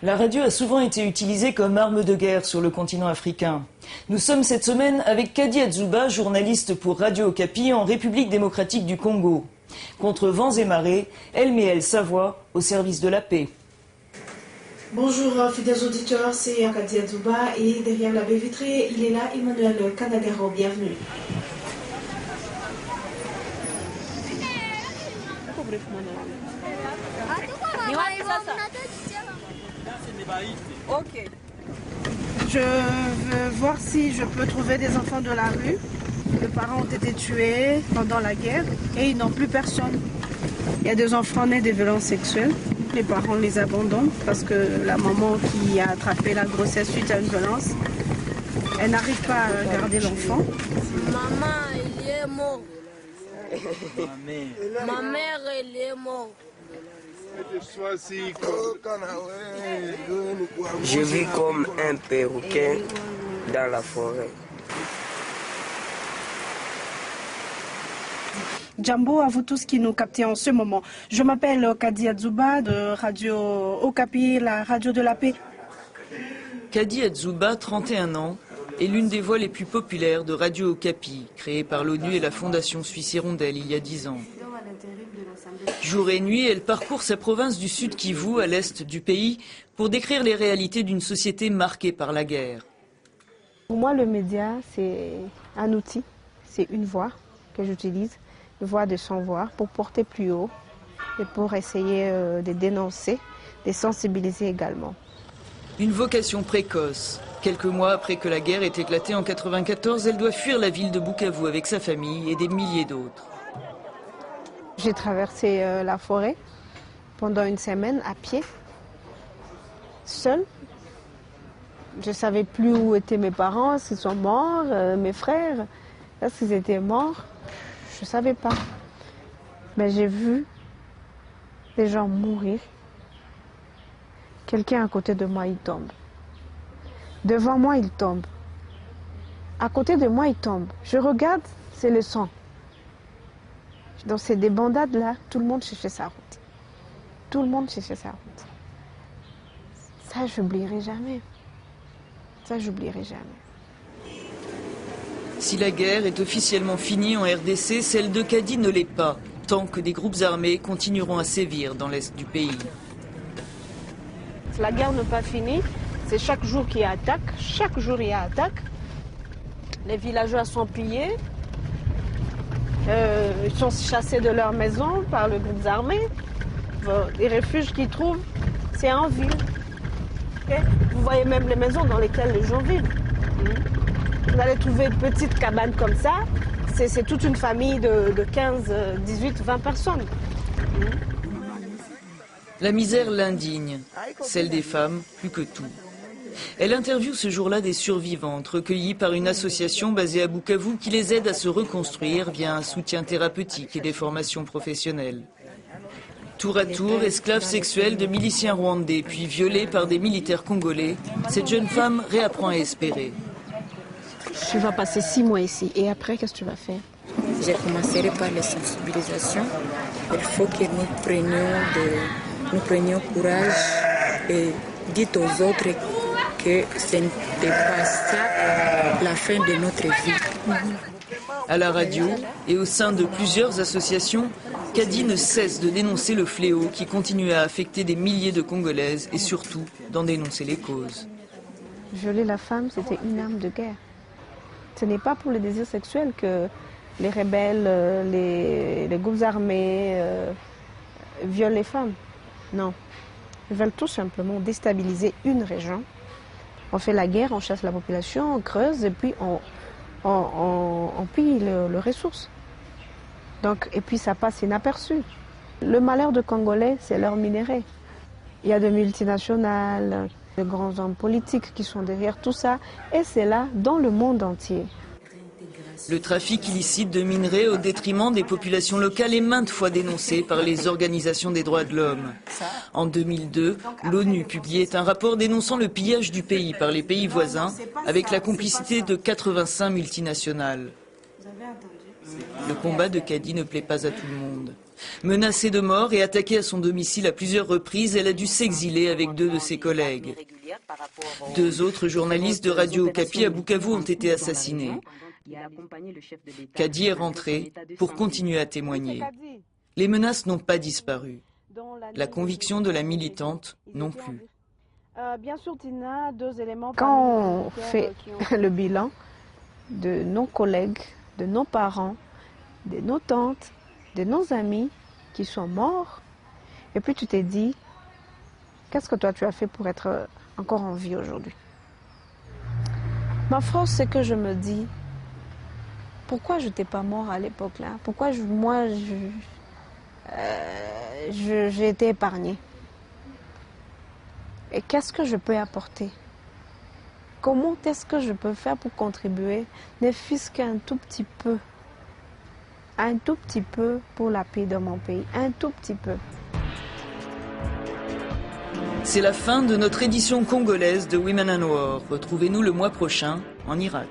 La radio a souvent été utilisée comme arme de guerre sur le continent africain. Nous sommes cette semaine avec Kadi Adzouba, journaliste pour Radio Okapi en République démocratique du Congo. Contre vents et marées, elle met sa voix au service de la paix. Bonjour fidèles auditeurs, c'est Kadi Adzouba et derrière la baie vitrée, il est là Emmanuel Kanagaro, bienvenue. Ok. Je veux voir si je peux trouver des enfants de la rue. Les parents ont été tués pendant la guerre et ils n'ont plus personne. Il y a des enfants nés de violences sexuelles. Les parents les abandonnent parce que la maman qui a attrapé la grossesse suite à une violence, elle n'arrive pas à garder l'enfant. Maman, il est mort. Ma mère, elle est morte. Je vis comme un perroquet dans la forêt. Jambo, à vous tous qui nous captez en ce moment. Je m'appelle Kadi Adzouba de Radio Okapi, la radio de la paix. Kadi Adzouba, 31 ans, est l'une des voix les plus populaires de Radio Okapi, créée par l'ONU et la Fondation Suisse Hirondelle il y a 10 ans. Jour et nuit, elle parcourt sa province du Sud Kivu, à l'est du pays, pour décrire les réalités d'une société marquée par la guerre. Pour moi, le média, c'est un outil, c'est une voix que j'utilise, une voix de sans voix, pour porter plus haut et pour essayer de dénoncer, de sensibiliser également. Une vocation précoce. Quelques mois après que la guerre ait éclaté en 1994, elle doit fuir la ville de Bukavu avec sa famille et des milliers d'autres. J'ai traversé la forêt pendant une semaine à pied, seule. Je ne savais plus où étaient mes parents, s'ils sont morts, mes frères, est-ce qu'ils étaient morts. Je ne savais pas. Mais j'ai vu des gens mourir. Quelqu'un à côté de moi, il tombe. Devant moi, il tombe. À côté de moi, il tombe. Je regarde, c'est le sang. Dans ces débandades-là, tout le monde cherchait sa route. Tout le monde cherchait sa route. Ça, je n'oublierai jamais. Ça, j'oublierai jamais. Si la guerre est officiellement finie en RDC, celle de Kadi ne l'est pas, tant que des groupes armés continueront à sévir dans l'est du pays. La guerre n'est pas finie. C'est chaque jour qu'il y a attaque. Chaque jour, il y a attaque. Les villageois sont pillés. Ils sont chassés de leur maison par le groupe armé. Les refuges qu'ils trouvent, c'est en ville. Okay? Vous voyez même les maisons dans lesquelles les gens vivent. Vous allez trouver une petite cabane comme ça. C'est toute une famille de 15, 18, 20 personnes. La misère l'indigne, celle des femmes plus que tout. Elle interviewe ce jour-là des survivantes, recueillies par une association basée à Bukavu qui les aide à se reconstruire via un soutien thérapeutique et des formations professionnelles. Tour à tour, esclave sexuelle de miliciens rwandais, puis violée par des militaires congolais, cette jeune femme réapprend à espérer. Tu vas passer 6 mois ici, et après, qu'est-ce que tu vas faire? Je commencerai par les sensibilisations. Il faut que nous prenions courage et dites aux autres que ce n'est pas ça la fin de notre vie. À la radio et au sein de plusieurs associations, Kadi ne cesse de dénoncer le fléau qui continue à affecter des milliers de Congolaises et surtout d'en dénoncer les causes. Violer la femme, c'était une arme de guerre. Ce n'est pas pour le désir sexuel que les rebelles, les groupes armés violent les femmes. Non. Ils veulent tout simplement déstabiliser une région. On fait la guerre, on chasse la population, on creuse et puis on pille les ressources. Donc, et puis ça passe inaperçu. Le malheur des Congolais, c'est leur minerai. Il y a des multinationales, de grands hommes politiques qui sont derrière tout ça, et c'est là dans le monde entier. Le trafic illicite de minerais au détriment des populations locales est maintes fois dénoncé par les organisations des droits de l'homme. En 2002, l'ONU publiait un rapport dénonçant le pillage du pays par les pays voisins avec la complicité de 85 multinationales. Le combat de Kadi ne plaît pas à tout le monde. Menacée de mort et attaquée à son domicile à plusieurs reprises, elle a dû s'exiler avec 2 de ses collègues. 2 autres journalistes de Radio Okapi à Bukavu ont été assassinés. Kadi est rentrée pour continuer à témoigner. Les menaces n'ont pas disparu. La conviction de la militante non plus. Quand on fait le bilan de nos collègues, de nos parents, de nos tantes, de nos amis qui sont morts, et puis tu t'es dit, qu'est-ce que toi tu as fait pour être encore en vie aujourd'hui? Ma force, c'est que je me dis, pourquoi je n'étais pas mort à l'époque là? Pourquoi j'ai été épargnée? Et qu'est-ce que je peux apporter? Comment est-ce que je peux faire pour contribuer, ne fût-ce qu'un tout petit peu pour la paix de mon pays, un tout petit peu. C'est la fin de notre édition congolaise de Women and War. Retrouvez-nous le mois prochain en Irak.